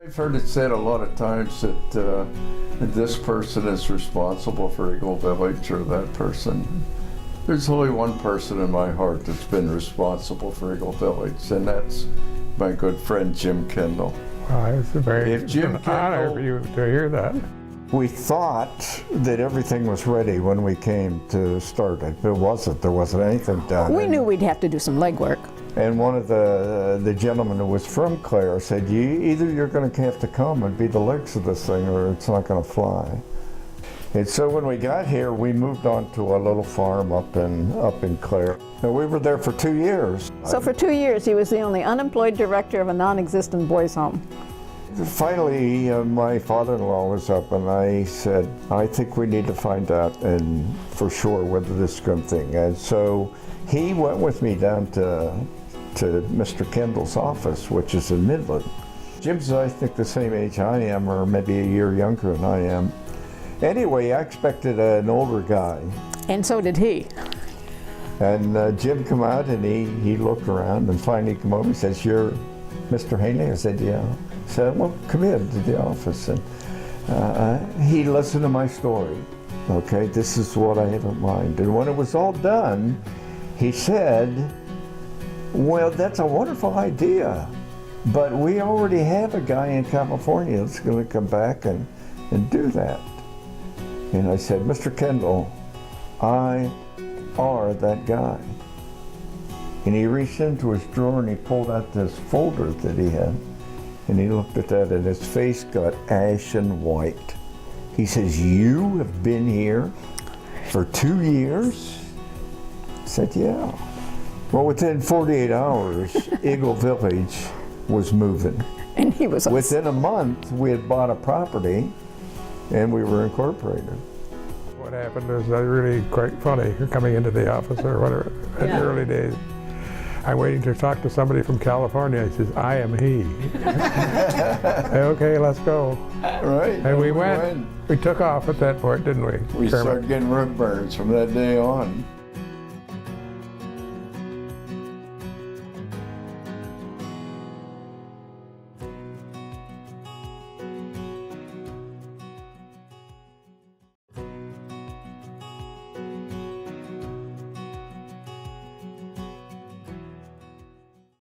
I've heard it said a lot of times that this person is responsible for Eagle Village or that person. There's only one person in my heart that's been responsible for Eagle Village, and that's my good friend Jim Kendall. It's a very honor Kendall, for you to hear that. We thought that everything was ready when we came to start it. It wasn't. There wasn't anything done. We knew we'd have to do some legwork. And one of the gentlemen who was from Clare said, either you're going to have to come and be the legs of this thing or it's not going to fly. And so when we got here, we moved on to a little farm up in Clare. And we were there for 2 years. So for 2 years, he was the only unemployed director of a non-existent boys' home. Finally, my father-in-law was up and I said, I think we need to find out and for sure whether this is a good thing. And so he went with me down to Mr. Kendall's office, which is in Midland. Jim's, I think, the same age I am, or maybe a year younger than I am. Anyway, I expected an older guy. And so did he. And Jim come out and he looked around and finally come over and says, "You're Mr. Hainley?" I said, "Yeah." He said, "Well, come in to the office." And he listened to my story. Okay, this is what I had in mind. And when it was all done, he said, "Well, that's a wonderful idea, but we already have a guy in California that's going to come back and do that." And I said, "Mr. Kendall, I are that guy." And he reached into his drawer and he pulled out this folder that he had. And he looked at that and his face got ashen white. He says, "You have been here for 2 years?" I said, "Yeah." Well, within 48 hours, Eagle Village was moving. And he was Within a month, we had bought a property and we were incorporated. What happened is really quite funny. You're coming into the office or whatever in the early days. I'm waiting to talk to somebody from California. He says, "I am he." Okay, let's go. right? And we went. We took off at that point, didn't we? We started getting rug burns from that day on.